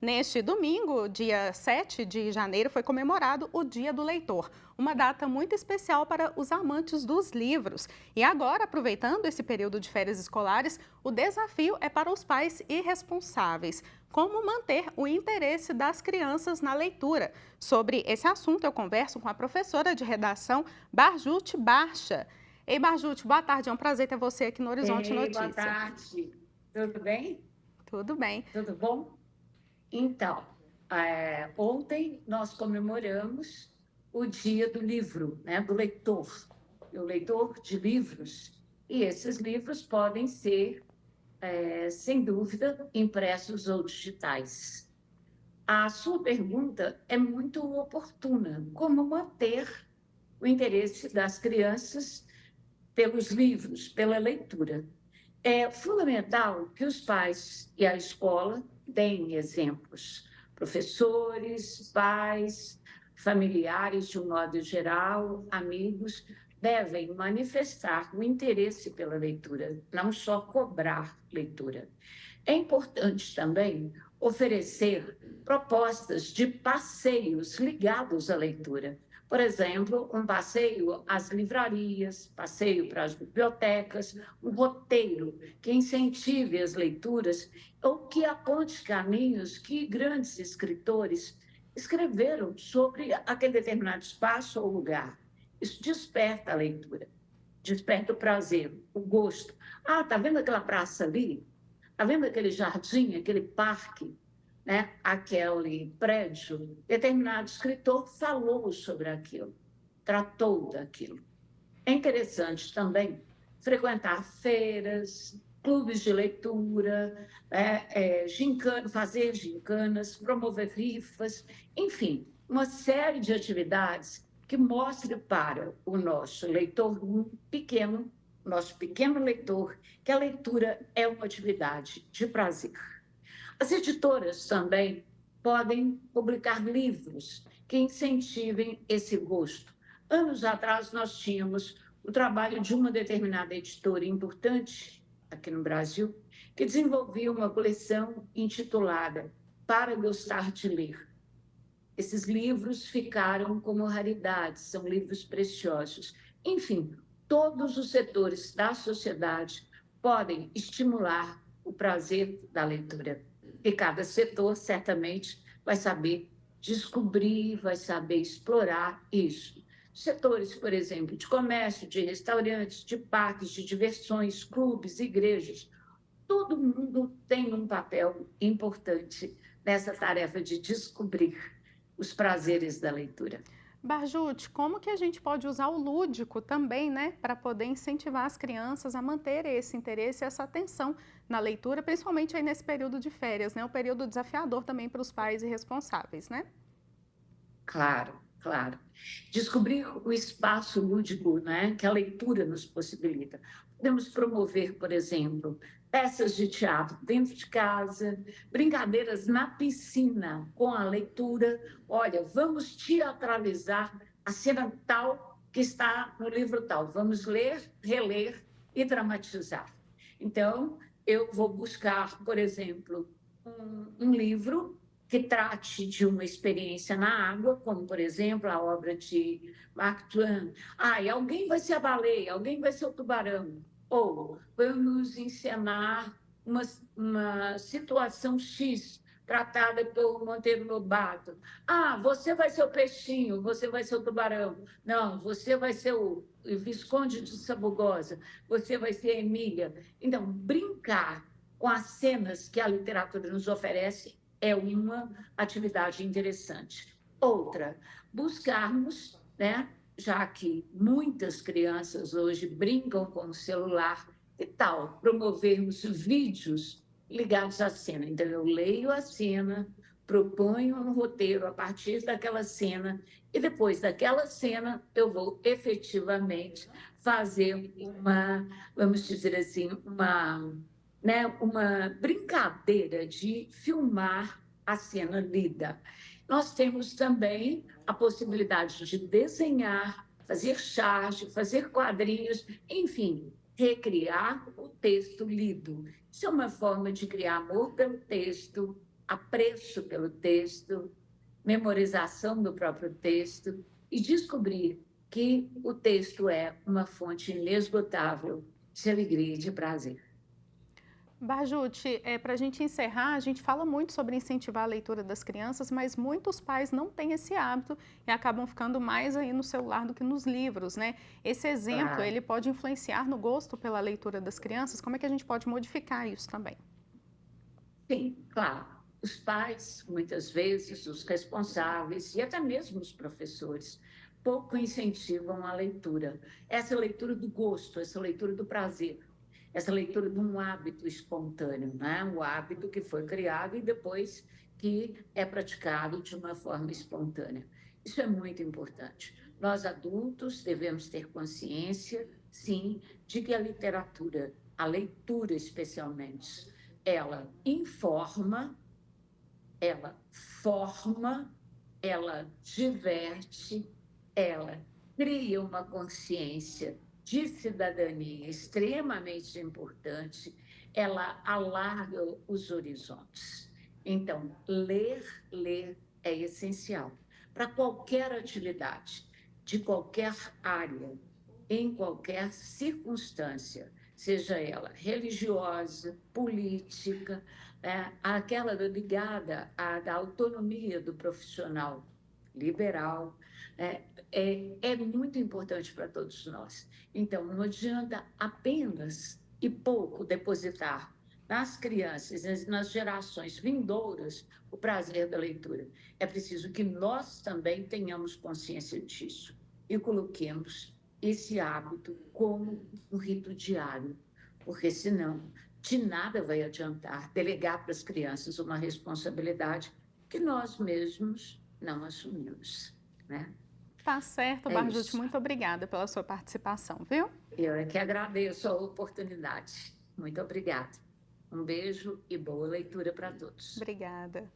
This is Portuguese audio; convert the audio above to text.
Neste domingo, dia 7 de janeiro, foi comemorado o Dia do Leitor, uma data muito especial para os amantes dos livros. E agora, aproveitando esse período de férias escolares, o desafio é para os pais irresponsáveis. Como manter o interesse das crianças na leitura? Sobre esse assunto, eu converso com a professora de redação, Barjute Barcha. Ei, Barjute, boa tarde, é um prazer ter você aqui no Horizonte Ei, boa Notícia. tarde. Tudo bem? Tudo bem. Tudo bom? Então, ontem nós comemoramos o Dia do Livro, né, do leitor, o leitor de livros. E esses livros podem ser, sem dúvida, impressos ou digitais. A sua pergunta é muito oportuna. Como manter o interesse das crianças pelos livros, pela leitura? É fundamental que os pais e a escola deem exemplos. Professores, pais, familiares, de um modo geral, amigos, devem manifestar o interesse pela leitura, não só cobrar leitura. É importante também oferecer propostas de passeios ligados à leitura. Por exemplo, um passeio às livrarias, passeio para as bibliotecas, um roteiro que incentive as leituras ou que aponte caminhos que grandes escritores escreveram sobre aquele determinado espaço ou lugar. Isso desperta a leitura, desperta o prazer, o gosto. Ah, está vendo aquela praça ali? Está vendo aquele jardim, aquele parque, né? Aquele prédio? Determinado escritor falou sobre aquilo, tratou daquilo. É interessante também frequentar feiras, clubes de leitura, fazer gincanas, promover rifas, enfim, uma série de atividades que mostre para o nosso leitor pequeno, nosso pequeno leitor, que a leitura é uma atividade de prazer. As editoras também podem publicar livros que incentivem esse gosto. Anos atrás, nós tínhamos o trabalho de uma determinada editora importante aqui no Brasil, que desenvolvia uma coleção intitulada Para Gostar de Ler. Esses livros ficaram como raridades, são livros preciosos. Enfim, todos os setores da sociedade podem estimular o prazer da leitura. E cada setor, certamente, vai saber descobrir, vai saber explorar isso. Setores, por exemplo, de comércio, de restaurantes, de parques, de diversões, clubes, igrejas, todo mundo tem um papel importante nessa tarefa de descobrir os prazeres da leitura. Barjute, como que a gente pode usar o lúdico também, né, para poder incentivar as crianças a manter esse interesse, essa atenção na leitura, principalmente aí nesse período de férias, né, um período desafiador também para os pais e responsáveis, né? Claro, claro. Descobrir o espaço lúdico, né, que a leitura nos possibilita. Podemos promover, por exemplo, peças de teatro dentro de casa, brincadeiras na piscina com a leitura. Olha, vamos teatralizar a cena tal que está no livro tal. Vamos ler, reler e dramatizar. Então, eu vou buscar, por exemplo, um livro que trate de uma experiência na água, como, por exemplo, a obra de Mark Twain. Ah, e alguém vai ser a baleia, alguém vai ser o tubarão. Ou vamos encenar uma situação X tratada por Monteiro Lobato. Ah, você vai ser o peixinho, você vai ser o tubarão. Não, você vai ser o Visconde de Sabugosa, você vai ser a Emília. Então, brincar com as cenas que a literatura nos oferece é uma atividade interessante. Outra, buscarmos, né, já que muitas crianças hoje brincam com o celular, que tal promovermos vídeos ligados à cena? Então, eu leio a cena, proponho um roteiro a partir daquela cena, e depois daquela cena eu vou efetivamente fazer vamos dizer assim, uma brincadeira de filmar a cena lida. Nós temos também a possibilidade de desenhar, fazer charge, fazer quadrinhos, enfim, recriar o texto lido. Isso é uma forma de criar amor pelo texto, apreço pelo texto, memorização do próprio texto e descobrir que o texto é uma fonte inesgotável de alegria e de prazer. Barjute, para a gente encerrar, a gente fala muito sobre incentivar a leitura das crianças, mas muitos pais não têm esse hábito e acabam ficando mais aí no celular do que nos livros, né? Esse exemplo, Claro. ele pode influenciar no gosto pela leitura das crianças? Como é que a gente pode modificar isso também? Sim, claro. Os pais, muitas vezes, os responsáveis e até mesmo os professores, pouco incentivam a leitura. Essa leitura do gosto, essa leitura do prazer, essa leitura de um hábito espontâneo, né? O hábito que foi criado e depois que é praticado de uma forma espontânea. Isso é muito importante. Nós adultos devemos ter consciência, sim, de que a literatura, a leitura especialmente, ela informa, ela forma, ela diverte, ela cria uma consciência de cidadania extremamente importante, ela alarga os horizontes. Então, ler é essencial para qualquer atividade, de qualquer área, em qualquer circunstância, seja ela religiosa, política, aquela ligada à autonomia do profissional liberal, é muito importante para todos nós. Então, não adianta apenas e pouco depositar nas crianças, nas gerações vindouras, o prazer da leitura. É preciso que nós também tenhamos consciência disso e coloquemos esse hábito como um rito diário, porque senão de nada vai adiantar delegar para as crianças uma responsabilidade que nós mesmos não assumimos, né? Tá certo, É Barjute, isso. muito obrigada pela sua participação, viu? Eu é que agradeço a oportunidade. Muito obrigada. Um beijo e boa leitura para todos. Obrigada.